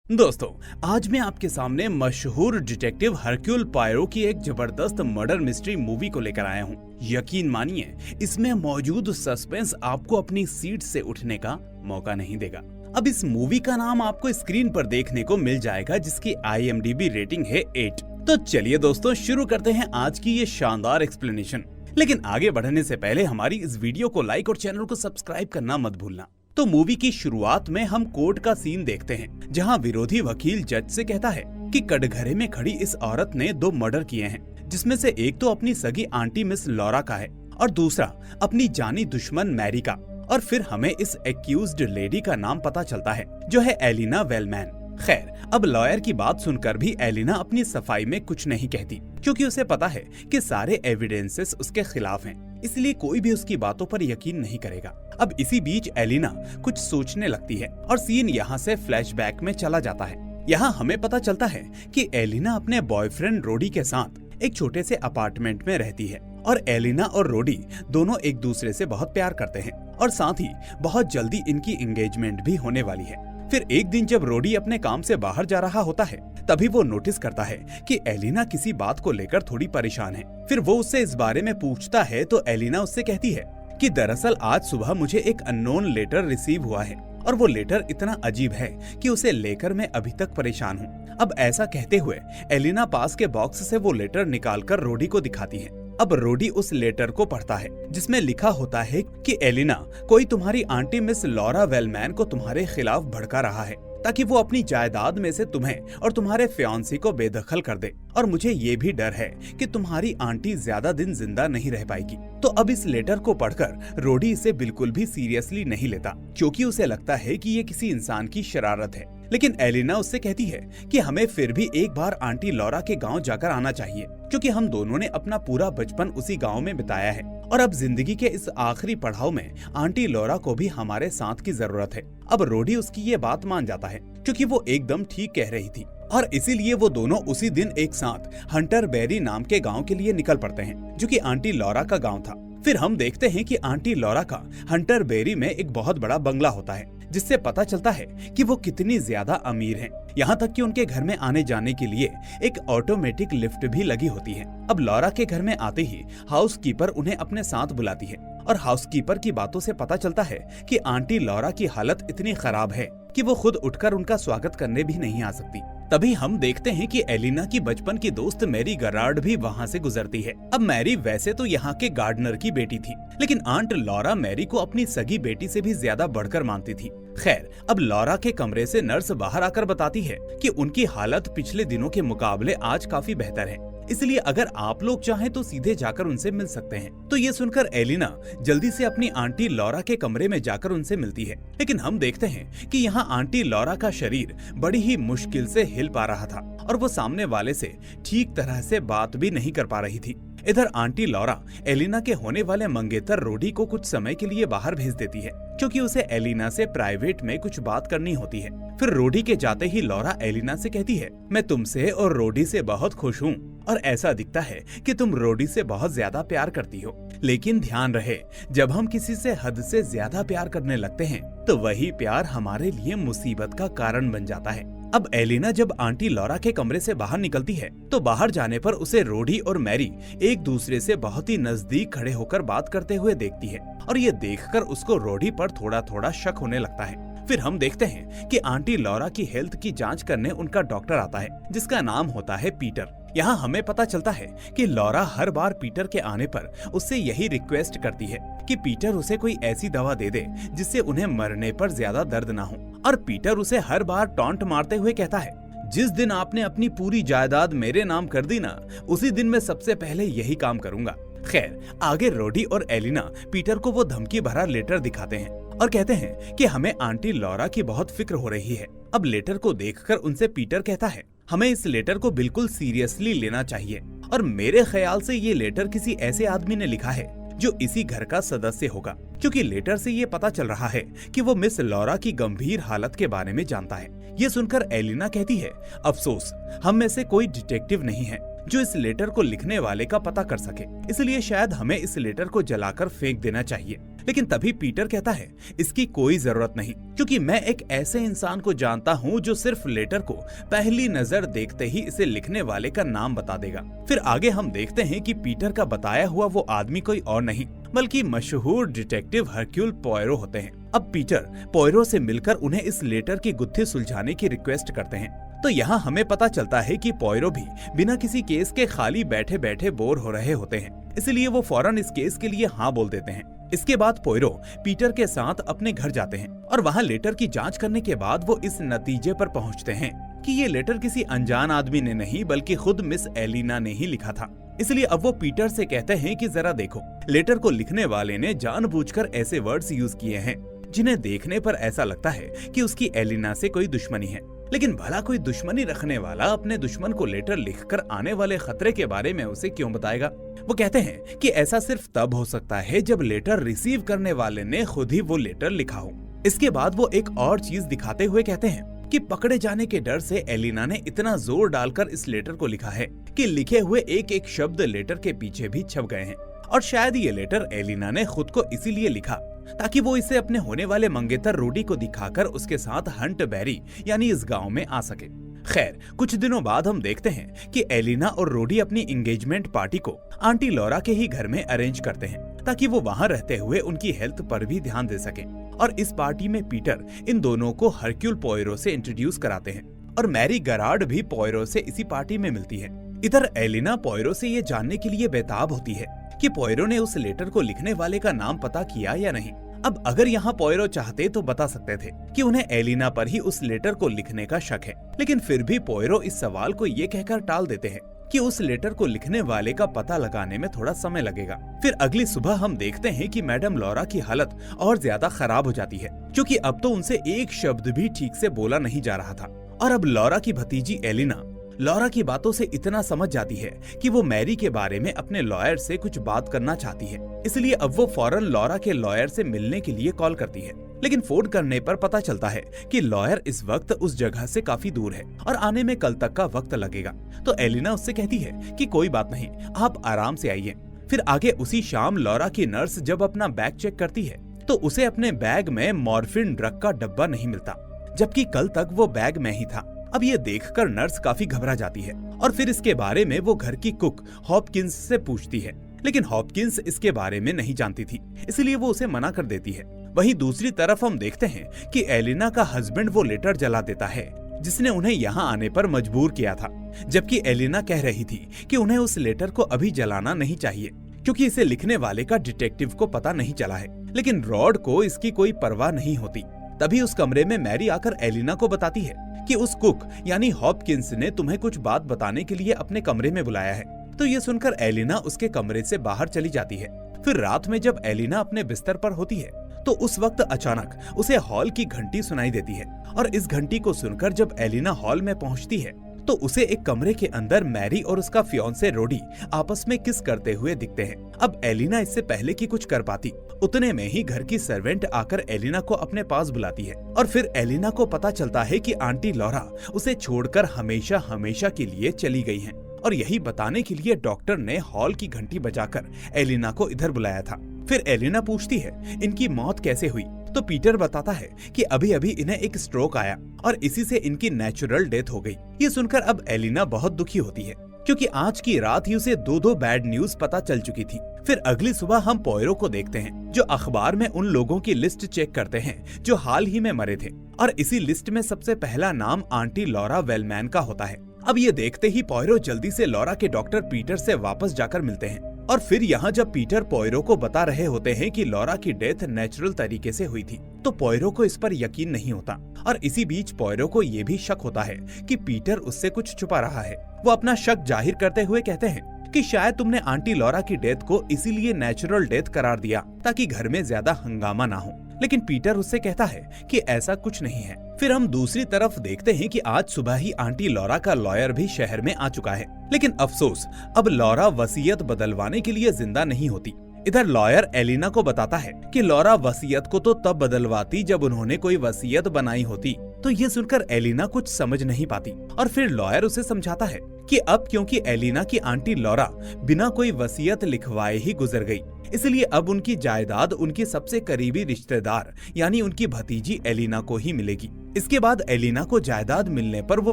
दोस्तों, आज मैं आपके सामने मशहूर डिटेक्टिव हरक्यूल पोयरो की एक जबरदस्त मर्डर मिस्ट्री मूवी को लेकर आया हूँ। यकीन मानिए, इसमें मौजूद सस्पेंस आपको अपनी सीट से उठने का मौका नहीं देगा। अब इस मूवी का नाम आपको स्क्रीन पर देखने को मिल जाएगा, जिसकी IMDb रेटिंग है 8। तो चलिए दोस्तों, शुरू करते हैं आज की ये शानदार एक्सप्लेनेशन। लेकिन आगे बढ़ने से पहले हमारी इस वीडियो को लाइक और चैनल को सब्सक्राइब करना मत भूलना। तो मूवी की शुरुआत में हम कोर्ट का सीन देखते हैं, जहां विरोधी वकील जज से कहता है कि कटघरे में खड़ी इस औरत ने 2 मर्डर किए हैं, जिसमें से एक तो अपनी सगी आंटी मिस लॉरा का है और दूसरा अपनी जानी दुश्मन मैरी का। और फिर हमें इस एक्यूज्ड लेडी का नाम पता चलता है, जो है एलिना वेलमैन। खैर, अब लॉयर की बात सुनकर भी एलिना अपनी सफाई में कुछ नहीं कहती, क्योंकि उसे पता है कि सारे एविडेंसेस उसके खिलाफ हैं, इसलिए कोई भी उसकी बातों पर यकीन नहीं करेगा। अब इसी बीच एलिना कुछ सोचने लगती है और सीन यहाँ से फ्लैशबैक में चला जाता है। यहाँ हमें पता चलता है कि एलिना अपने बॉयफ्रेंड रोडी के साथ एक छोटे से अपार्टमेंट में रहती है और एलिना और रोडी दोनों एक दूसरे से बहुत प्यार करते हैं और साथ ही बहुत जल्दी इनकी एंगेजमेंट भी होने वाली है। फिर एक दिन जब रोडी अपने काम से बाहर जा रहा होता है, तभी वो नोटिस करता है कि एलिना किसी बात को लेकर थोड़ी परेशान है। फिर वो उससे इस बारे में पूछता है तो एलिना उससे कहती है कि दरअसल आज सुबह मुझे एक अननोन लेटर रिसीव हुआ है और वो लेटर इतना अजीब है कि उसे लेकर मैं अभी तक परेशान हूँ। अब ऐसा कहते हुए एलिना पास के बॉक्स से वो लेटर निकालकर रोडी को दिखाती है। अब रोडी उस लेटर को पढ़ता है, जिसमें लिखा होता है कि एलिना, कोई तुम्हारी आंटी मिस लॉरा वेलमैन को तुम्हारे खिलाफ भड़का रहा है ताकि वो अपनी जायदाद में से तुम्हें और तुम्हारे फियांसी को बेदखल कर दे, और मुझे ये भी डर है कि तुम्हारी आंटी ज्यादा दिन जिंदा नहीं रह पाएगी। तो अब इस लेटर को पढ़कर रोडी इसे बिल्कुल भी सीरियसली नहीं लेता, क्योंकि उसे लगता है कि ये किसी इंसान की शरारत है। लेकिन एलिना उससे कहती है कि हमें फिर भी एक बार आंटी लॉरा के गांव जाकर आना चाहिए, क्योंकि हम दोनों ने अपना पूरा बचपन उसी गांव में बिताया है और अब जिंदगी के इस आखिरी पड़ाव में आंटी लॉरा को भी हमारे साथ की जरूरत है। अब रोडी उसकी ये बात मान जाता है, क्योंकि वो एकदम ठीक कह रही थी, और इसीलिए वो दोनों उसी दिन एक साथ हंटर बेरी नाम के गांव के लिए निकल पड़ते हैं, जो कि आंटी लॉरा का गांव था। फिर हम देखते हैं कि आंटी लॉरा का हंटर बेरी में एक बहुत बड़ा बंगला होता है, जिससे पता चलता है कि वो कितनी ज्यादा अमीर हैं। यहाँ तक कि उनके घर में आने जाने के लिए एक ऑटोमेटिक लिफ्ट भी लगी होती है। अब लॉरा के घर में आते ही हाउसकीपर उन्हें अपने साथ बुलाती है और हाउसकीपर की बातों से पता चलता है कि आंटी लॉरा की हालत इतनी खराब है कि वो खुद उठकर उनका स्वागत करने भी नहीं आ सकती। तभी हम देखते हैं कि एलिना की बचपन की दोस्त मैरी गरार्ड भी वहाँ से गुजरती है। अब मैरी वैसे तो यहाँ के गार्डनर की बेटी थी, लेकिन आंट लॉरा मैरी को अपनी सगी बेटी से भी ज्यादा बढ़कर मानती थी। खैर, अब लॉरा के कमरे से नर्स बाहर आकर बताती है कि उनकी हालत पिछले दिनों के मुकाबले आज काफी बेहतर है, इसलिए अगर आप लोग चाहें तो सीधे जाकर उनसे मिल सकते हैं। तो ये सुनकर एलिना जल्दी से अपनी आंटी लॉरा के कमरे में जाकर उनसे मिलती है। लेकिन हम देखते हैं कि यहाँ आंटी लॉरा का शरीर बड़ी ही मुश्किल से हिल पा रहा था और वो सामने वाले से ठीक तरह से बात भी नहीं कर पा रही थी। इधर आंटी लॉरा एलिना के होने वाले मंगेतर रोडी को कुछ समय के लिए बाहर भेज देती है, क्योंकि उसे एलिना से प्राइवेट में कुछ बात करनी होती है। फिर रोडी के जाते ही लॉरा एलिना से कहती है, मैं तुमसे और रोडी से बहुत खुश हूँ और ऐसा दिखता है कि तुम रोडी से बहुत ज्यादा प्यार करती हो। लेकिन ध्यान रहे, जब हम किसी से हद से ज्यादा प्यार करने लगते हैं तो वही प्यार हमारे लिए मुसीबत का कारण बन जाता है। अब एलिना जब आंटी लॉरा के कमरे से बाहर निकलती है तो बाहर जाने पर उसे रोडी और मैरी एक दूसरे से बहुत ही नजदीक खड़े होकर बात करते हुए देखती है, और ये देखकर उसको रोडी पर थोड़ा थोड़ा शक होने लगता है। फिर हम देखते हैं कि आंटी लॉरा की हेल्थ की जांच करने उनका डॉक्टर आता है, जिसका नाम होता है पीटर। यहाँ हमें पता चलता है कि लॉरा हर बार पीटर के आने पर उससे यही रिक्वेस्ट करती है कि पीटर उसे कोई ऐसी दवा दे दे जिससे उन्हें मरने पर ज्यादा दर्द ना हो, और पीटर उसे हर बार टॉन्ट मारते हुए कहता है, जिस दिन आपने अपनी पूरी जायदाद मेरे नाम कर दी ना, उसी दिन मैं सबसे पहले यही काम करूंगा। खैर, आगे रोडी और एलिना पीटर को वो धमकी भरा लेटर दिखाते हैं और कहते हैं कि हमें आंटी लॉरा की बहुत फिक्र हो रही है। अब लेटर को देखकर उनसे पीटर कहता है, हमें इस लेटर को बिल्कुल सीरियसली लेना चाहिए, और मेरे ख्याल से ये लेटर किसी ऐसे आदमी ने लिखा है जो इसी घर का सदस्य होगा, क्योंकि लेटर से ये पता चल रहा है कि वो मिस लॉरा की गंभीर हालत के बारे में जानता है। ये सुनकर एलिना कहती है, अफसोस हम में से कोई डिटेक्टिव नहीं है जो इस लेटर को लिखने वाले का पता कर सके, इसलिए शायद हमें इस लेटर को जलाकर फेंक देना चाहिए। लेकिन तभी पीटर कहता है इसकी कोई जरूरत नहीं, क्योंकि मैं एक ऐसे इंसान को जानता हूँ जो सिर्फ लेटर को पहली नजर देखते ही इसे लिखने वाले का नाम बता देगा। फिर आगे हम देखते हैं कि पीटर का बताया हुआ वो आदमी कोई और नहीं बल्कि मशहूर डिटेक्टिव हरक्यूल पोयरो होते हैं। अब पीटर पोयरो से मिलकर उन्हें इस लेटर की गुत्थी सुलझाने की रिक्वेस्ट करते हैं। तो यहाँ हमें पता चलता है कि पोयरो भी बिना किसी केस के खाली बैठे बैठे बोर हो रहे होते हैं, इसलिए वो फौरन इस केस के लिए हाँ बोल देते हैं। इसके बाद पोयरो पीटर के साथ अपने घर जाते हैं और वहाँ लेटर की जांच करने के बाद वो इस नतीजे पर पहुँचते हैं कि ये लेटर किसी अनजान आदमी ने नहीं बल्कि खुद मिस एलिना ने ही लिखा था। इसलिए अब वो पीटर से कहते हैं कि जरा देखो, लेटर को लिखने वाले ने जानबूझकर ऐसे वर्ड्स यूज किए हैं जिन्हें देखने पर ऐसा लगता है कि उसकी एलिना से कोई दुश्मनी है। लेकिन भला कोई दुश्मनी रखने वाला अपने दुश्मन को लेटर लिखकर आने वाले खतरे के बारे में उसे क्यों बताएगा? वो कहते हैं कि ऐसा सिर्फ तब हो सकता है जब लेटर रिसीव करने वाले ने खुद ही वो लेटर लिखा हो। इसके बाद वो एक और चीज दिखाते हुए कहते हैं कि पकड़े जाने के डर से एलिना ने इतना जोर डालकर इस लेटर को लिखा है कि लिखे हुए एक एक शब्द लेटर के पीछे भी छप गए हैं। और शायद ये लेटर एलिना ने खुद को इसीलिए लिखा ताकि वो इसे अपने होने वाले मंगेतर रूडी को दिखाकर उसके साथ हंट बैरी यानी इस गांव में आ सके। खैर, कुछ दिनों बाद हम देखते हैं कि एलिना और रूडी अपनी एंगेजमेंट पार्टी को आंटी लॉरा के ही घर में अरेंज करते हैं ताकि वो वहां रहते हुए उनकी हेल्थ पर भी ध्यान दे सके। और इस पार्टी में पीटर इन दोनों को हरक्यूल पोयरो से इंट्रोड्यूस कराते हैं और मैरी गरार्ड भी पोयरो से इसी पार्टी में मिलती है। इधर एलिना पोयरो से ये जानने के लिए बेताब होती है कि पोयरो ने उस लेटर को लिखने वाले का नाम पता किया या नहीं। अब अगर यहाँ पोयरो चाहते तो बता सकते थे कि उन्हें एलिना पर ही उस लेटर को लिखने का शक है, लेकिन फिर भी पोयरो इस सवाल को ये कहकर टाल देते हैं कि उस लेटर को लिखने वाले का पता लगाने में थोड़ा समय लगेगा। फिर अगली सुबह हम देखते हैं कि मैडम लॉरा की हालत और ज्यादा खराब हो जाती है, क्योंकि अब तो उनसे एक शब्द भी ठीक से बोला नहीं जा रहा था। और अब लॉरा की भतीजी एलिना लॉरा की बातों से इतना समझ जाती है कि वो मैरी के बारे में अपने लॉयर से कुछ बात करना चाहती है, इसलिए अब वो फौरन लॉरा के लॉयर से मिलने के लिए कॉल करती है। लेकिन फोन करने पर पता चलता है कि लॉयर इस वक्त उस जगह से काफी दूर है और आने में कल तक का वक्त लगेगा। तो एलिना उससे कहती है कि कोई बात नहीं, आप आराम से आइए। फिर आगे उसी शाम लॉरा की नर्स जब अपना बैग चेक करती है तो उसे अपने बैग में मॉर्फिन ड्रग का डब्बा नहीं मिलता, जबकि कल तक वो बैग में ही था। अब ये देखकर नर्स काफी घबरा जाती है और फिर इसके बारे में वो घर की कुक हॉपकिंस से पूछती है, लेकिन हॉपकिंस इसके बारे में नहीं जानती थी, इसलिए वो उसे मना कर देती है। वहीं दूसरी तरफ हम देखते हैं कि एलिना का हस्बैंड वो लेटर जला देता है जिसने उन्हें यहाँ आने पर मजबूर किया था, जबकि एलिना कह रही थी कि उन्हें उस लेटर को अभी जलाना नहीं चाहिए क्योंकि इसे लिखने वाले का डिटेक्टिव को पता नहीं चला है। लेकिन रॉड को इसकी कोई परवाह नहीं होती। तभी उस कमरे में मैरी आकर एलिना को बताती है कि उस कुक यानी हॉपकिंस ने तुम्हें कुछ बात बताने के लिए अपने कमरे में बुलाया है। तो ये सुनकर एलिना उसके कमरे से बाहर चली जाती है। फिर रात में जब एलिना अपने बिस्तर पर होती है तो उस वक्त अचानक उसे हॉल की घंटी सुनाई देती है और इस घंटी को सुनकर जब एलिना हॉल में पहुंचती है तो उसे एक कमरे के अंदर मैरी और उसका फियांसे रोडी आपस में किस करते हुए दिखते हैं। अब एलिना इससे पहले कि कुछ कर पाती उतने में ही घर की सर्वेंट आकर एलिना को अपने पास बुलाती है और फिर एलिना को पता चलता है कि आंटी लॉरा उसे छोड़कर हमेशा हमेशा के लिए चली गई हैं और यही बताने के लिए डॉक्टर ने हॉल की घंटी बजाकर एलिना को इधर बुलाया था। फिर एलिना पूछती है इनकी मौत कैसे हुई, तो पीटर बताता है कि अभी अभी इन्हें एक स्ट्रोक आया और इसी से इनकी नेचुरल डेथ हो गई। ये सुनकर अब एलिना बहुत दुखी होती है क्योंकि आज की रात ही उसे दो बैड न्यूज पता चल चुकी थी। फिर अगली सुबह हम पोयरो को देखते हैं जो अखबार में उन लोगों की लिस्ट चेक करते हैं जो हाल ही में मरे थे और इसी लिस्ट में सबसे पहला नाम आंटी लॉरा वेलमैन का होता है। अब ये देखते ही पोयरो जल्दी से लॉरा के डॉक्टर पीटर से वापस जाकर मिलते हैं और फिर यहाँ जब पीटर पोयरो को बता रहे होते हैं कि लॉरा की डेथ नेचुरल तरीके से हुई थी तो पोयरो को इस पर यकीन नहीं होता और इसी बीच पोयरो को ये भी शक होता है कि पीटर उससे कुछ छुपा रहा है। वो अपना शक जाहिर करते हुए कहते हैं कि शायद तुमने आंटी लॉरा की डेथ को इसीलिए नेचुरल डेथ करार दिया ताकि घर में ज्यादा हंगामा ना हो, लेकिन पीटर उससे कहता है कि ऐसा कुछ नहीं है। फिर हम दूसरी तरफ देखते हैं कि आज सुबह ही आंटी लॉरा का लॉयर भी शहर में आ चुका है, लेकिन अफसोस अब लॉरा वसीयत बदलवाने के लिए जिंदा नहीं होती। इधर लॉयर एलिना को बताता है कि लॉरा वसीयत को तो तब बदलवाती जब उन्होंने कोई वसीयत बनाई होती, तो ये सुनकर एलिना कुछ समझ नहीं पाती और फिर लॉयर उसे समझाता है कि अब क्योंकि एलिना की आंटी लॉरा बिना कोई वसीयत लिखवाए ही गुजर गई, इसलिए अब उनकी जायदाद उनकी सबसे करीबी रिश्तेदार यानी उनकी भतीजी एलिना को ही मिलेगी। इसके बाद एलिना को जायदाद मिलने पर वो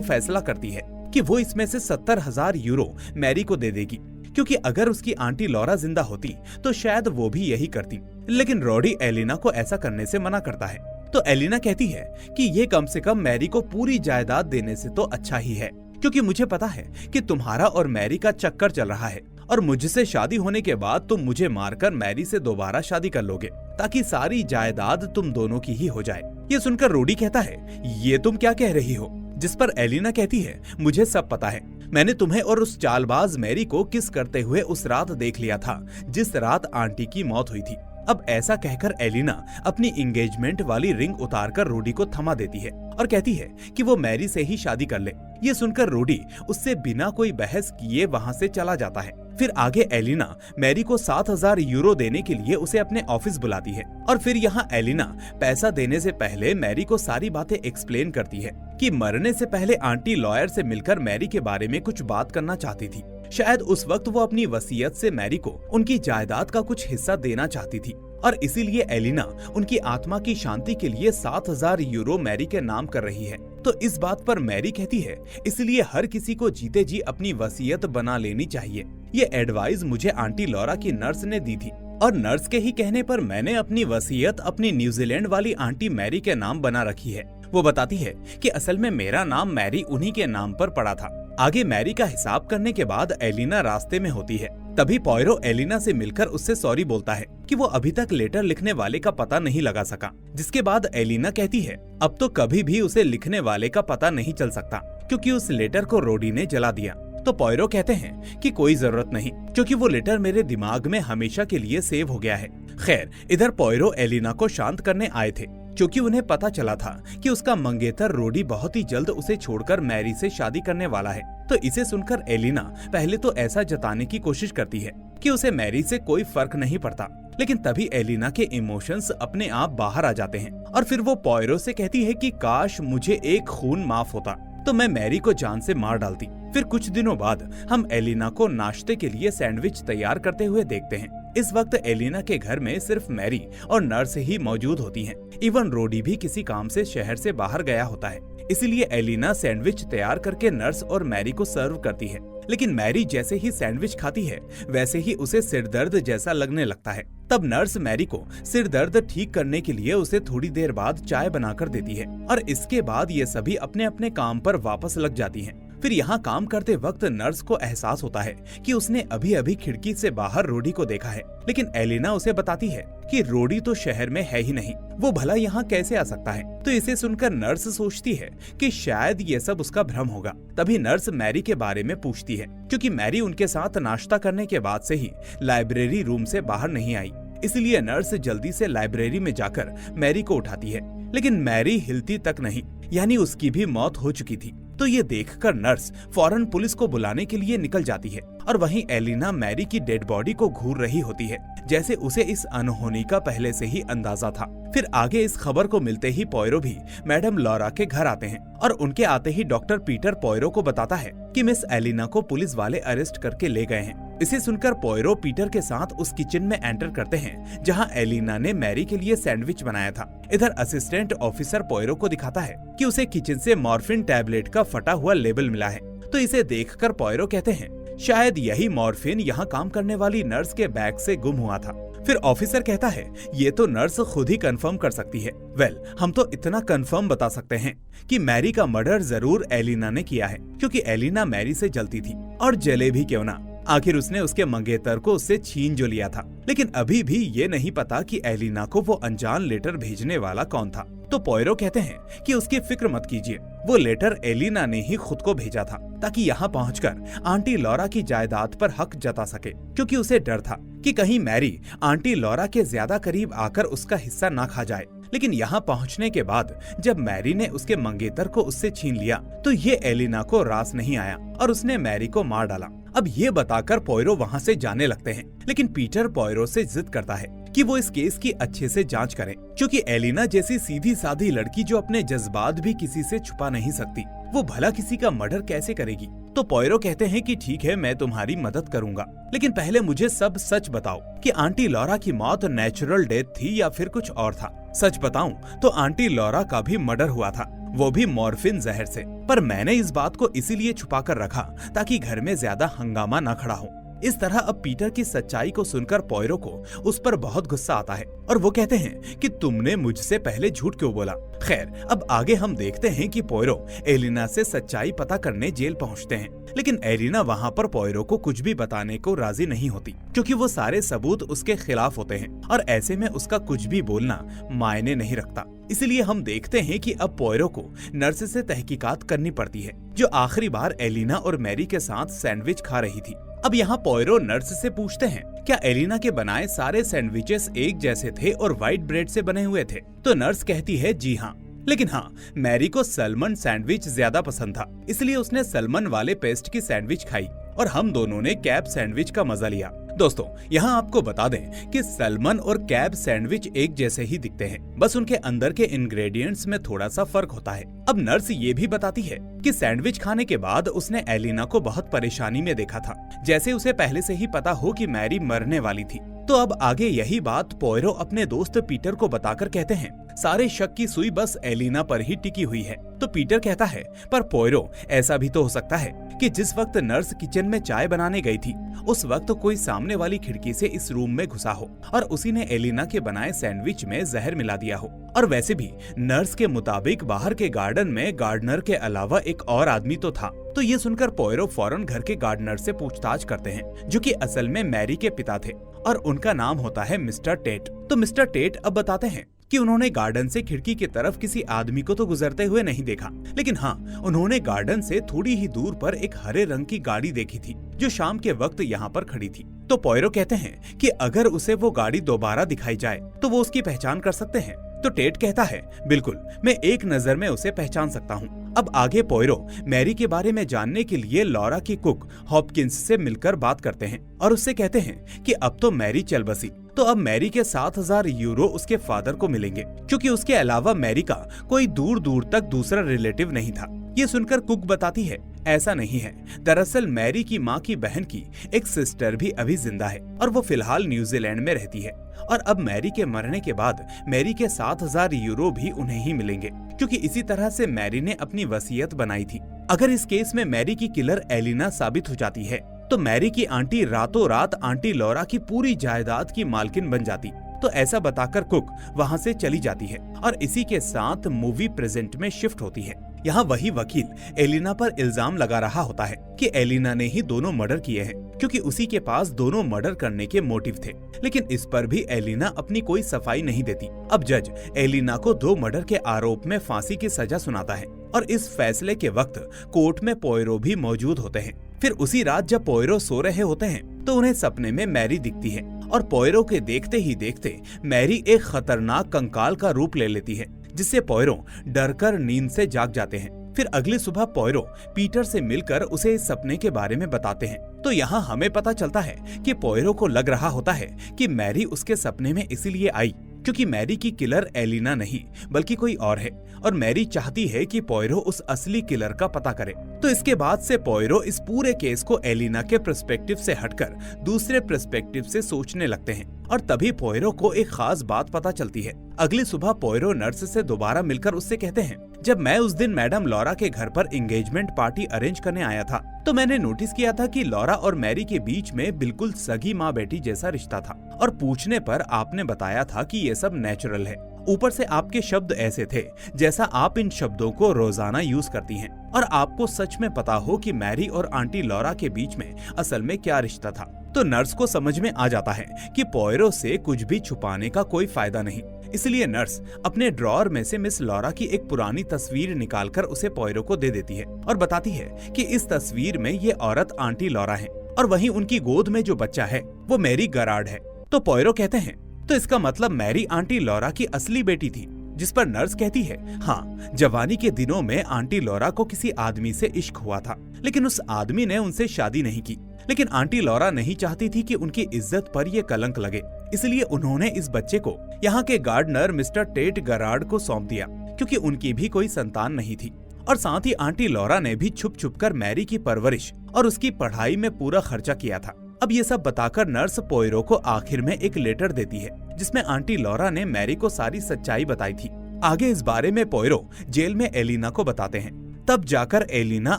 फैसला करती है कि वो इसमें से 70,000 यूरो मैरी को दे देगी, क्योंकि अगर उसकी आंटी लॉरा जिंदा होती तो शायद वो भी यही करती। लेकिन रॉडी एलिना को ऐसा करने से मना करता है। तो एलिना कहती है कि ये कम से कम मैरी को पूरी जायदाद देने से तो अच्छा ही है, क्योंकि मुझे पता है कि तुम्हारा और मैरी का चक्कर चल रहा है और मुझसे शादी होने के बाद तुम मुझे मारकर मैरी से दोबारा शादी कर लोगे ताकि सारी जायदाद तुम दोनों की ही हो जाए। ये सुनकर रोडी कहता है, ये तुम क्या कह रही हो? जिस पर एलिना कहती है, मुझे सब पता है, मैंने तुम्हें और उस चालबाज मैरी को किस करते हुए उस रात देख लिया था जिस रात आंटी की मौत हुई थी। अब ऐसा कहकर एलिना अपनी एंगेजमेंट वाली रिंग उतारकर रोडी को थमा देती है और कहती है कि वो मैरी से ही शादी कर ले। ये सुनकर रोडी उससे बिना कोई बहस किए वहाँ से चला जाता है। फिर आगे एलिना मैरी को 7,000 यूरो देने के लिए उसे अपने ऑफिस बुलाती है और फिर यहाँ एलिना पैसा देने से पहले मैरी को सारी बातें एक्सप्लेन करती है कि मरने से पहले आंटी लॉयर से मिलकर मैरी के बारे में कुछ बात करना चाहती थी। शायद उस वक्त वो अपनी वसीयत से मैरी को उनकी जायदाद का कुछ हिस्सा देना चाहती थी और इसीलिए एलिना उनकी आत्मा की शांति के लिए 7,000 यूरो मैरी के नाम कर रही है। तो इस बात पर मैरी कहती है, इसलिए हर किसी को जीते जी अपनी वसीयत बना लेनी चाहिए। ये एडवाइस मुझे आंटी लॉरा की नर्स ने दी थी और नर्स के ही कहने पर मैंने अपनी वसीयत अपनी न्यूजीलैंड वाली आंटी मैरी के नाम बना रखी है। वो बताती है कि असल में मेरा नाम मैरी उन्हीं के नाम पर पड़ा था। आगे मैरी का हिसाब करने के बाद एलिना रास्ते में होती है। तभी पॉयरो एलिना से मिलकर उससे सॉरी बोलता है कि वो अभी तक लेटर लिखने वाले का पता नहीं लगा सका। जिसके बाद एलिना कहती है, अब तो कभी भी उसे लिखने वाले का पता नहीं चल सकता क्योंकि उस लेटर को रोडी ने जला दिया। तो पॉयरो कहते हैं कि कोई जरूरत नहीं, क्योंकि वो लेटर मेरे दिमाग में हमेशा के लिए सेव हो गया है। खैर, इधर पॉयरो एलिना को शांत करने आए थे क्योंकि उन्हें पता चला था कि उसका मंगेतर रोडी बहुत ही जल्द उसे छोड़कर मैरी से शादी करने वाला है। तो इसे सुनकर एलिना पहले तो ऐसा जताने की कोशिश करती है कि उसे मैरी से कोई फर्क नहीं पड़ता, लेकिन तभी एलिना के इमोशंस अपने आप बाहर आ जाते हैं और फिर वो पॉयरो से कहती है कि काश मुझे एक खून माफ होता तो मैं मैरी को जान से मार डालती। फिर कुछ दिनों बाद हम एलिना को नाश्ते के लिए सैंडविच तैयार करते हुए देखते हैं। इस वक्त एलिना के घर में सिर्फ मैरी और नर्स ही मौजूद होती हैं। इवन रोडी भी किसी काम से शहर से बाहर गया होता है, इसलिए एलिना सैंडविच तैयार करके नर्स और मैरी को सर्व करती है। लेकिन मैरी जैसे ही सैंडविच खाती है वैसे ही उसे सिर दर्द जैसा लगने लगता है। तब नर्स मैरी को सिर दर्द ठीक करने के लिए उसे थोड़ी देर बाद चाय बनाकर देती है और इसके बाद ये सभी अपने अपने काम पर वापस लग जाती हैं। फिर यहाँ काम करते वक्त नर्स को एहसास होता है कि उसने अभी अभी खिड़की से बाहर रोडी को देखा है, लेकिन एलिना उसे बताती है कि रोडी तो शहर में है ही नहीं, वो भला यहाँ कैसे आ सकता है। तो इसे सुनकर नर्स सोचती है कि शायद ये सब उसका भ्रम होगा। तभी नर्स मैरी के बारे में पूछती है, क्योंकि मैरी उनके साथ नाश्ता करने के बाद से ही लाइब्रेरी रूम से बाहर नहीं आई, इसलिए नर्स जल्दी से लाइब्रेरी में जाकर मैरी को उठाती है। लेकिन मैरी हिलती तक नहीं, यानी उसकी भी मौत हो चुकी थी। तो ये देखकर नर्स फौरन पुलिस को बुलाने के लिए निकल जाती है और वहीं एलिना मैरी की डेड बॉडी को घूर रही होती है, जैसे उसे इस अनहोनी का पहले से ही अंदाजा था। फिर आगे इस खबर को मिलते ही पॉयरो भी मैडम लॉरा के घर आते हैं और उनके आते ही डॉक्टर पीटर पॉयरो को बताता है कि मिस एलिना को पुलिस वाले अरेस्ट करके ले गए हैं। इसे सुनकर पॉयरो पीटर के साथ उस किचन में एंटर करते हैं जहां एलिना ने मैरी के लिए सैंडविच बनाया था। इधर असिस्टेंट ऑफिसर पॉयरो को दिखाता है कि उसे किचन से मॉर्फिन टैबलेट का फटा हुआ लेबल मिला है। तो इसे देखकर पॉयरो कहते हैं शायद यही मॉर्फिन यहाँ काम करने वाली नर्स के बैग से गुम हुआ था। फिर ऑफिसर कहता है ये तो नर्स खुद ही कंफर्म कर सकती है। वेल, हम तो इतना कंफर्म बता सकते हैं कि मैरी का मर्डर जरूर एलिना ने किया है, क्योंकि एलिना मैरी से जलती थी और जले भी क्यों ना, आखिर उसने उसके मंगेतर को उससे छीन जो लिया था। लेकिन अभी भी ये नहीं पता कि एलिना को वो अनजान लेटर भेजने वाला कौन था। तो पॉयरो कहते हैं कि उसकी फिक्र मत कीजिए, वो लेटर एलिना ने ही खुद को भेजा था ताकि यहाँ पहुंचकर आंटी लॉरा की जायदाद पर हक जता सके, क्योंकि उसे डर था कि कहीं मैरी आंटी लॉरा के ज्यादा करीब आकर उसका हिस्सा ना खा जाए। लेकिन यहाँ पहुँचने के बाद जब मैरी ने उसके मंगेतर को उससे छीन लिया तो ये एलिना को रास नहीं आया और उसने मैरी को मार डाला। अब ये बताकर पोयरो वहाँ से जाने लगते हैं, लेकिन पीटर पोयरो से जिद करता है कि वो इस केस की अच्छे से जांच करें, क्योंकि एलिना जैसी सीधी सादी लड़की जो अपने जज्बात भी किसी से छुपा नहीं सकती, वो भला किसी का मर्डर कैसे करेगी। तो पोयरो कहते हैं कि ठीक है, मैं तुम्हारी मदद करूंगा, लेकिन पहले मुझे सब सच बताओ कि आंटी लॉरा की मौत नेचुरल डेथ थी या फिर कुछ और था। सच बताऊं तो आंटी लॉरा का भी मर्डर हुआ था, वो भी मॉर्फिन जहर से, पर मैंने इस बात को इसीलिए छुपा कर रखा ताकि घर में ज्यादा हंगामा न खड़ा हो। इस तरह अब पीटर की सच्चाई को सुनकर पोयरो को उस पर बहुत गुस्सा आता है और वो कहते हैं कि तुमने मुझसे पहले झूठ क्यों बोला। खैर, अब आगे हम देखते हैं कि पोयरो एलिना से सच्चाई पता करने जेल पहुंचते हैं, लेकिन एलिना वहां पर पोयरो को कुछ भी बताने को राजी नहीं होती, क्योंकि वो सारे सबूत उसके खिलाफ होते हैं और ऐसे में उसका कुछ भी बोलना मायने नहीं रखता। इसलिए हम देखते हैं कि अब पोयरो को नर्स से तहकीकात करनी पड़ती है, जो आखिरी बार एलिना और मैरी के साथ सैंडविच खा रही थी। अब यहाँ पोयरो नर्स से पूछते हैं, क्या एलिना के बनाए सारे सैंडविचेस एक जैसे थे और व्हाइट ब्रेड से बने हुए थे? तो नर्स कहती है जी हाँ, लेकिन हाँ, मैरी को सैल्मन सैंडविच ज्यादा पसंद था, इसलिए उसने सैल्मन वाले पेस्ट की सैंडविच खाई और हम दोनों ने कैब सैंडविच का मजा लिया। दोस्तों, यहाँ आपको बता दें कि सैल्मन और कैब सैंडविच एक जैसे ही दिखते हैं, बस उनके अंदर के इंग्रेडिएंट्स में थोड़ा सा फर्क होता है। अब नर्स ये भी बताती है कि सैंडविच खाने के बाद उसने एलिना को बहुत परेशानी में देखा था, जैसे उसे पहले से ही पता हो कि मैरी मरने वाली थी। तो अब आगे यही बात पोयरो अपने दोस्त पीटर को बताकर कहते हैं, सारे शक की सुई बस एलिना पर ही टिकी हुई है। तो पीटर कहता है, पर पोयरो, ऐसा भी तो हो सकता है कि जिस वक्त नर्स किचन में चाय बनाने गई थी, उस वक्त कोई सामने वाली खिड़की से इस रूम में घुसा हो और उसी ने एलिना के बनाए सैंडविच में जहर मिला दिया हो। और वैसे भी नर्स के मुताबिक बाहर के गार्डन में गार्डनर के अलावा एक और आदमी तो था। तो ये सुनकर पोयरो फौरन घर के गार्डनर से पूछताछ करते हैं, जो कि असल में मैरी के पिता थे और उनका नाम होता है मिस्टर टेट। तो मिस्टर टेट अब बताते हैं कि उन्होंने गार्डन से खिड़की की तरफ किसी आदमी को तो गुजरते हुए नहीं देखा, लेकिन हाँ, उन्होंने गार्डन से थोड़ी ही दूर पर एक हरे रंग की गाड़ी देखी थी, जो शाम के वक्त यहाँ पर खड़ी थी। तो पोयरो कहते हैं कि अगर उसे वो गाड़ी दोबारा दिखाई जाए तो वो उसकी पहचान कर सकते हैं। तो टेट कहता है, बिल्कुल, मैं एक नजर में उसे पहचान सकता हूँ। अब आगे पोयरो मैरी के बारे में जानने के लिए लॉरा की कुक हॉपकिंस से मिलकर बात करते हैं और उससे कहते हैं कि अब तो मैरी चल बसी। तो अब मैरी के 7,000 यूरो उसके फादर को मिलेंगे, क्योंकि उसके अलावा मैरी का कोई दूर दूर तक दूसरा रिलेटिव नहीं था। ये सुनकर कुक बताती है, ऐसा नहीं है, दरअसल मैरी की माँ की बहन की एक सिस्टर भी अभी जिंदा है और वो फिलहाल न्यूजीलैंड में रहती है, और अब मैरी के मरने के बाद मैरी के 7,000 यूरो भी उन्हें ही मिलेंगे, क्योंकि इसी तरह से मैरी ने अपनी वसीयत बनाई थी। अगर इस केस में मैरी की किलर एलिना साबित हो जाती है तो मैरी की आंटी रातों रात आंटी लॉरा की पूरी जायदाद की मालकिन बन जाती। तो ऐसा बताकर कुक वहां से चली जाती है और इसी के साथ मूवी प्रेजेंट में शिफ्ट होती है। यहाँ वही वकील एलिना पर इल्जाम लगा रहा होता है कि एलिना ने ही दोनों मर्डर किए हैं, क्योंकि उसी के पास दोनों मर्डर करने के मोटिव थे। लेकिन इस पर भी एलिना अपनी कोई सफाई नहीं देती। अब जज एलिना को 2 मर्डर के आरोप में फांसी की सजा सुनाता है और इस फैसले के वक्त कोर्ट में पोयरो भी मौजूद होते हैं। फिर उसी रात जब पोयरो सो रहे होते हैं तो उन्हें सपने में मैरी दिखती है और पोयरो के देखते ही देखते मैरी एक खतरनाक कंकाल का रूप ले लेती है, जिससे पोयरो डरकर नींद से जाग जाते हैं। फिर अगली सुबह पोयरो पीटर से मिलकर उसे इस सपने के बारे में बताते हैं। तो यहाँ हमें पता चलता है कि पोयरो को लग रहा होता है कि मैरी उसके सपने में इसीलिए आई क्योंकि मैरी की किलर एलिना नहीं बल्कि कोई और है, और मैरी चाहती है कि पोयरो उस असली किलर का पता करे। तो इसके बाद से पोयरो इस पूरे केस को एलिना के पर्सपेक्टिव से हटकर दूसरे पर्सपेक्टिव से सोचने लगते हैं, और तभी पोयरो को एक खास बात पता चलती है। अगली सुबह पोयरो नर्स से दोबारा मिलकर उससे कहते हैं, जब मैं उस दिन मैडम लॉरा के घर पर एंगेजमेंट पार्टी अरेंज करने आया था तो मैंने नोटिस किया था कि लॉरा और मैरी के बीच में बिल्कुल सगी माँ बेटी जैसा रिश्ता था, और पूछने पर आपने बताया था कि ये सब नेचुरल है। ऊपर से आपके शब्द ऐसे थे जैसा आप इन शब्दों को रोजाना यूज करती हैं, और आपको सच में पता हो कि मैरी और आंटी लॉरा के बीच में असल में क्या रिश्ता था। तो नर्स को समझ में आ जाता है कि पोयरो से कुछ भी छुपाने का कोई फायदा नहीं, इसलिए नर्स अपने ड्रॉअर में से मिस लॉरा की एक पुरानी तस्वीर निकालकर उसे पोयरो को दे देती है और बताती है कि इस तस्वीर में ये औरत आंटी लॉरा है और वहीं उनकी गोद में जो बच्चा है वो मैरी गरार्ड है। तो पोयरो कहते हैं, तो इसका मतलब मैरी आंटी लॉरा की असली बेटी थी। जिस पर नर्स कहती है, हाँ, जवानी के दिनों में आंटी लॉरा को किसी आदमी से इश्क हुआ था, लेकिन उस आदमी ने उनसे शादी नहीं की। लेकिन आंटी लॉरा नहीं चाहती थी कि उनकी इज्जत पर ये कलंक लगे, इसलिए उन्होंने इस बच्चे को यहाँ के गार्डनर मिस्टर टेट गरार्ड को सौंप दिया, क्योंकि उनकी भी कोई संतान नहीं थी। और साथ ही आंटी लॉरा ने भी छुप छुप कर मैरी की परवरिश और उसकी पढ़ाई में पूरा खर्चा किया था। अब ये सब बताकर नर्स पोयरो को आखिर में एक लेटर देती है, जिसमें आंटी लॉरा ने मैरी को सारी सच्चाई बताई थी। आगे इस बारे में पोयरो जेल में एलिना को बताते हैं। तब जाकर एलिना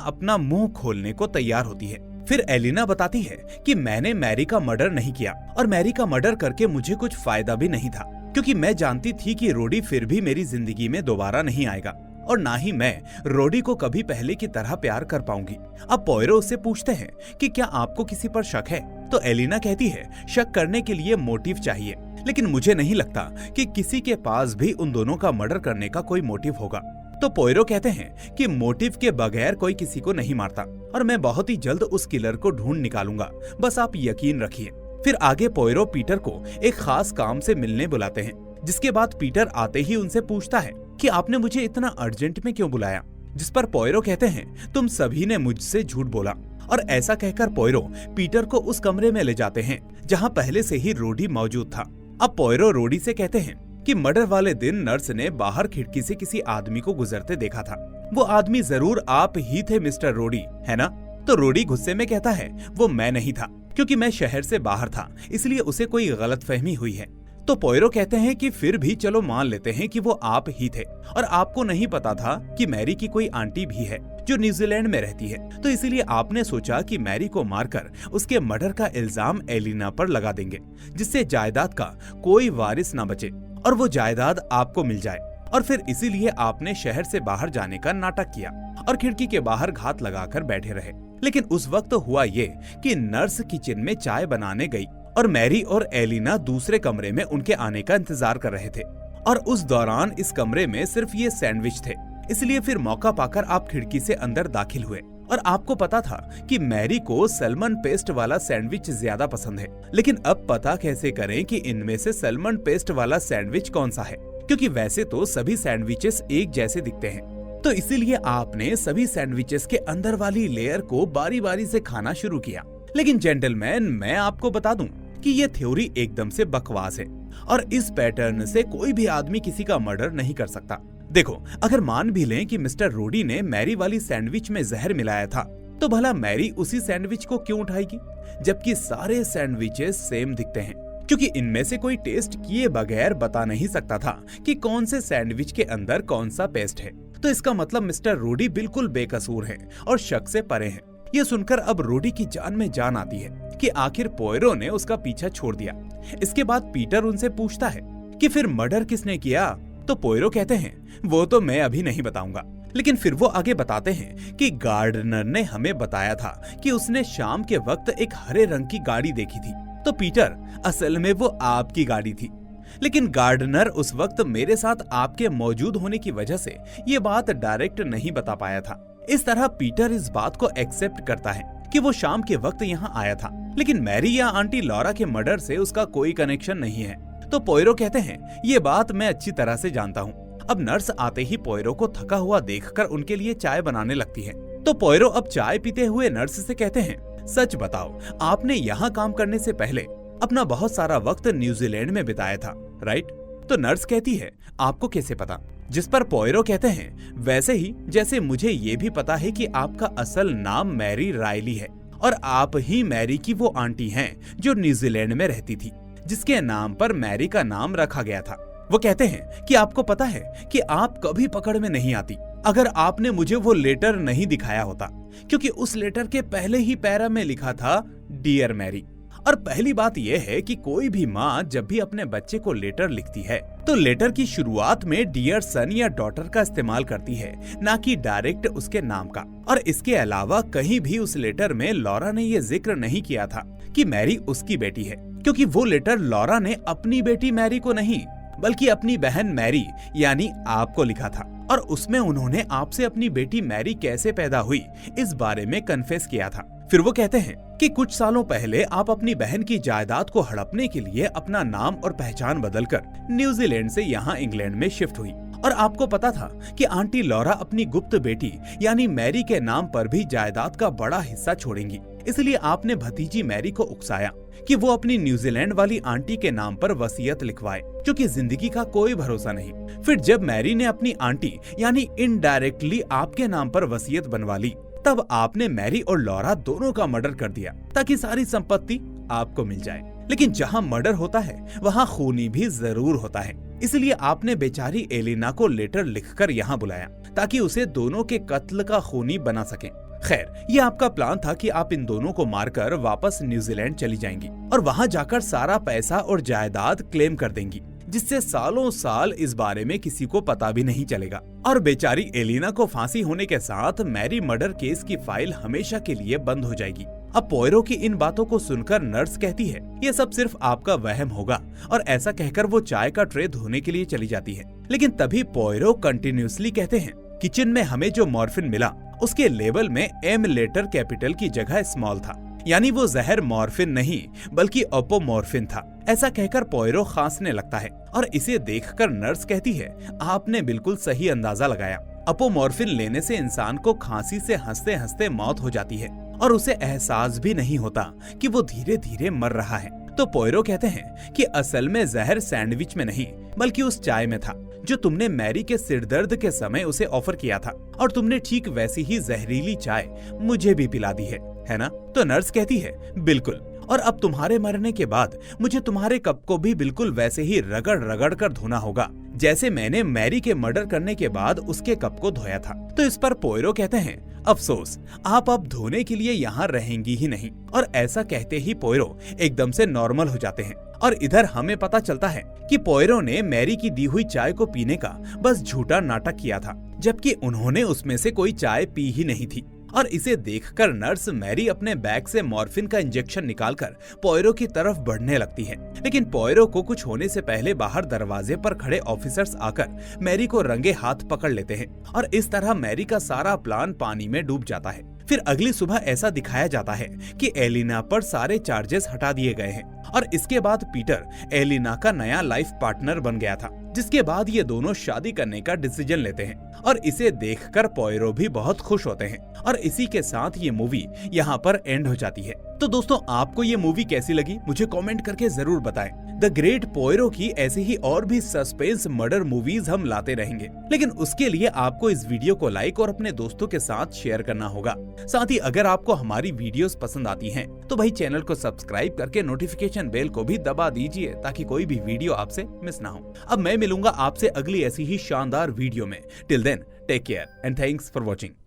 अपना मुंह खोलने को तैयार होती है। फिर एलिना बताती है कि मैंने मैरी का मर्डर नहीं किया और मैरी का मर्डर करके मुझे कुछ फायदा भी नहीं था, क्योंकि मैं जानती थी कि रोडी फिर भी मेरी जिंदगी में दोबारा नहीं आएगा और ना ही मैं रोडी को कभी पहले की तरह प्यार कर पाऊंगी। अब पोयरो उससे पूछते हैं कि क्या आपको किसी पर शक है, तो एलिना कहती है शक करने के लिए मोटिव चाहिए, लेकिन मुझे नहीं लगता कि किसी के पास भी उन दोनों का मर्डर करने का कोई मोटिव होगा। तो पोयरो कहते हैं कि मोटिव के बगैर कोई किसी को नहीं मारता और मैं बहुत ही जल्द उस किलर को ढूंढ निकालूंगा, बस आप यकीन रखिए। फिर आगे पोयरो पीटर को एक खास काम से मिलने बुलाते हैं, जिसके बाद पीटर आते ही उनसे पूछता है कि आपने मुझे इतना अर्जेंट में क्यों बुलाया, जिस पर पोयरो कहते हैं तुम सभी ने मुझसे झूठ बोला। और ऐसा कहकर पोयरो पीटर को उस कमरे में ले जाते हैं जहाँ पहले से ही रोडी मौजूद था। अब पोयरो रोडी से कहते हैं कि मर्डर वाले दिन नर्स ने बाहर खिड़की से किसी आदमी को गुजरते देखा था। वो आदमी जरूर आप ही थे मिस्टर रोडी, है ना? तो रोडी गुस्से में कहता है वो मैं नहीं था, क्योंकि मैं शहर से बाहर था, इसलिए उसे कोई गलतफहमी हुई है। तो पोयरो कहते हैं कि फिर भी चलो मान लेते हैं कि वो आप ही थे और आपको नहीं पता था कि मैरी की कोई आंटी भी है जो न्यूजीलैंड में रहती है, तो इसीलिए आपने सोचा कि मैरी को मारकर उसके मर्डर का इल्जाम एलिना पर लगा देंगे, जिससे जायदाद का कोई वारिस ना बचे और वो जायदाद आपको मिल जाए। और फिर इसीलिए आपने शहर से बाहर जाने का नाटक किया और खिड़की के बाहर घात लगाकर बैठे रहे। लेकिन उस वक्त हुआ ये कि नर्स किचन में चाय बनाने गई और मैरी और एलिना दूसरे कमरे में उनके आने का इंतजार कर रहे थे, और उस दौरान इस कमरे में सिर्फ ये सैंडविच थे। इसलिए फिर मौका पाकर आप खिड़की से अंदर दाखिल हुए और आपको पता था कि मैरी को सैल्मन पेस्ट वाला सैंडविच ज्यादा पसंद है। लेकिन अब पता कैसे करें कि इनमें से सैल्मन पेस्ट वाला सैंडविच कौन सा है, क्योंकि वैसे तो सभी सैंडविचेस एक जैसे दिखते हैं। तो इसीलिए आपने सभी सैंडविचेस के अंदर वाली लेयर को बारी बारी से खाना शुरू किया। लेकिन जेंटलमैन, मैं आपको बता दूं कि ये थ्योरी एकदम से बकवास है और इस पैटर्न से कोई भी आदमी किसी का मर्डर नहीं कर सकता। देखो, अगर मान भी लें कि मिस्टर रोडी ने मैरी वाली सैंडविच में जहर मिलाया था, तो भला मैरी उसी सैंडविच को क्यों उठाएगी, जबकि सारे सैंडविचेस सेम दिखते हैं, क्योंकि इनमें से कोई टेस्ट किए बगैर बता नहीं सकता था कि कौन से सैंडविच के अंदर कौन सा पेस्ट है। तो इसका मतलब मिस्टर रोडी बिल्कुल बेकसूर है और शक से परे है। ये सुनकर अब रोडी की जान में जान आती है कि आखिर पोयरो ने उसका पीछा छोड़ दिया। इसके बाद पीटर उनसे पूछता है कि फिर मर्डर किसने किया, तो पोयरो कहते हैं वो तो मैं अभी नहीं बताऊंगा। लेकिन फिर वो आगे बताते हैं कि गार्डनर ने हमें बताया था कि उसने शाम के वक्त एक हरे रंग की गाड़ी देखी थी। तो पीटर, असल में वो आपकी गाड़ी थी, लेकिन गार्डनर उस वक्त मेरे साथ आपके मौजूद होने की वजह से ये बात डायरेक्ट नहीं बता पाया था। इस तरह पीटर इस बात को एक्सेप्ट करता है कि वो शाम के वक्त यहाँ आया था, लेकिन मैरी या आंटी लॉरा के मर्डर से उसका कोई कनेक्शन नहीं है। तो पोयरो कहते हैं ये बात मैं अच्छी तरह से जानता हूँ। अब नर्स आते ही पोयरो को थका हुआ देखकर उनके लिए चाय बनाने लगती है। तो पोयरो अब चाय पीते हुए नर्स से कहते हैं सच बताओ, आपने यहाँ काम करने से पहले अपना बहुत सारा वक्त न्यूजीलैंड में बिताया था, राइट? तो नर्स कहती है आपको कैसे पता? जिस पर पोयरो कहते हैं वैसे ही जैसे मुझे ये भी पता है कि आपका असल नाम मैरी रायली है और आप ही मैरी की वो आंटी हैं जो न्यूजीलैंड में रहती थी, जिसके नाम पर मैरी का नाम रखा गया था। वो कहते हैं कि आपको पता है कि आप कभी पकड़ में नहीं आती अगर आपने मुझे वो लेटर नहीं दिखाया होता, क्योंकि उस लेटर के पहले ही पैरा में लिखा था डियर मैरी। और पहली बात यह है कि कोई भी माँ जब भी अपने बच्चे को लेटर लिखती है तो लेटर की शुरुआत में डियर सन या डॉटर का इस्तेमाल करती है, ना कि डायरेक्ट उसके नाम का। और इसके अलावा कहीं भी उस लेटर में लॉरा ने ये जिक्र नहीं किया था कि मैरी उसकी बेटी है, क्योंकि वो लेटर लॉरा ने अपनी बेटी मैरी को नहीं बल्कि अपनी बहन मैरी यानी आपको लिखा था, और उसमें उन्होंने आपसे अपनी बेटी मैरी कैसे पैदा हुई इस बारे में कन्फेस किया था। फिर वो कहते हैं कि कुछ सालों पहले आप अपनी बहन की जायदाद को हड़पने के लिए अपना नाम और पहचान बदलकर न्यूजीलैंड से यहाँ इंग्लैंड में शिफ्ट हुई, और आपको पता था कि आंटी लॉरा अपनी गुप्त बेटी यानी मैरी के नाम पर भी जायदाद का बड़ा हिस्सा छोड़ेंगी। इसलिए आपने भतीजी मैरी को उकसाया कि वो अपनी न्यूजीलैंड वाली आंटी के नाम पर वसीयत लिखवाए, क्योंकि जिंदगी का कोई भरोसा नहीं। फिर जब मैरी ने अपनी आंटी यानी इनडायरेक्टली आपके नाम पर वसीयत बनवा ली, तब आपने मैरी और लॉरा दोनों का मर्डर कर दिया ताकि सारी संपत्ति आपको मिल जाए। लेकिन जहाँ मर्डर होता है वहाँ खूनी भी जरूर होता है, इसलिए आपने बेचारी एलिना को लेटर लिखकर यहाँ बुलाया ताकि उसे दोनों के कत्ल का खूनी बना सकें। खैर, ये आपका प्लान था कि आप इन दोनों को मारकर वापस न्यूजीलैंड चली जाएंगी और वहाँ जाकर सारा पैसा और जायदाद क्लेम कर देंगी, जिससे सालों साल इस बारे में किसी को पता भी नहीं चलेगा। और बेचारी एलिना को फांसी होने के साथ मैरी मर्डर केस की फाइल हमेशा के लिए बंद हो जाएगी। अब पोयरो की इन बातों को सुनकर नर्स कहती है ये सब सिर्फ आपका वहम होगा, और ऐसा कहकर वो चाय का ट्रे धोने के लिए चली जाती है। लेकिन तभी पोयरो कंटिन्यूसली कहते हैं किचन में हमें जो मॉर्फिन मिला उसके लेबल में एम लेटर कैपिटल की जगह स्मॉल था, यानी वो जहर मॉर्फिन नहीं बल्कि अपोमॉर्फिन था। ऐसा कहकर पोयरो खांसने लगता है और इसे देखकर नर्स कहती है आपने बिल्कुल सही अंदाजा लगाया। अपोमॉर्फिन लेने से इंसान को खांसी से हंसते हंसते मौत हो जाती है और उसे एहसास भी नहीं होता कि वो धीरे धीरे मर रहा है। तो पोयरो कहते हैं कि असल में जहर सैंडविच में नहीं बल्कि उस चाय में था जो तुमने मैरी के सिरदर्द के समय उसे ऑफर किया था, और तुमने ठीक वैसी ही जहरीली चाय मुझे भी पिला दी है ना? तो नर्स कहती है बिल्कुल, और अब तुम्हारे मरने के बाद मुझे तुम्हारे कप को भी बिल्कुल वैसे ही रगड़ रगड़ कर धोना होगा जैसे मैंने मैरी के मर्डर करने के बाद उसके कप को धोया था। तो इस पर पोयरो कहते हैं अफसोस, आप अब धोने के लिए यहाँ रहेंगी ही नहीं। और ऐसा कहते ही पोयरो एकदम से नॉर्मल हो जाते हैं। और इधर हमें पता चलता है कि पोयरो ने मैरी की दी हुई चाय को पीने का बस झूठा नाटक किया था, जबकि उन्होंने उसमें से कोई चाय पी ही नहीं थी। और इसे देखकर नर्स मैरी अपने बैग से मॉर्फिन का इंजेक्शन निकालकर पोयरो की तरफ बढ़ने लगती है। लेकिन पोयरो को कुछ होने से पहले बाहर दरवाजे पर खड़े ऑफिसर्स आकर मैरी को रंगे हाथ पकड़ लेते हैं और इस तरह मैरी का सारा प्लान पानी में डूब जाता है। फिर अगली सुबह ऐसा दिखाया जाता है कि एलिना पर सारे चार्जेस हटा दिए गए हैं और इसके बाद पीटर एलिना का नया लाइफ पार्टनर बन गया था, जिसके बाद ये दोनों शादी करने का डिसीजन लेते हैं और इसे देखकर पोयरो भी बहुत खुश होते हैं। और इसी के साथ ये मूवी यहाँ पर एंड हो जाती है। तो दोस्तों, आपको ये मूवी कैसी लगी मुझे कमेंट करके जरूर बताएं। द ग्रेट पोयरो की ऐसी ही और भी सस्पेंस मर्डर मूवीज हम लाते रहेंगे, लेकिन उसके लिए आपको इस वीडियो को लाइक और अपने दोस्तों के साथ शेयर करना होगा। साथ ही अगर आपको हमारी वीडियोस पसंद आती हैं, तो भाई चैनल को सब्सक्राइब करके नोटिफिकेशन बेल को भी दबा दीजिए ताकि कोई भी वीडियो आपसे मिस ना हो। अब मैं मिलूंगा आपसे अगली ऐसी ही शानदार वीडियो में। Till then take care and thanks for watching.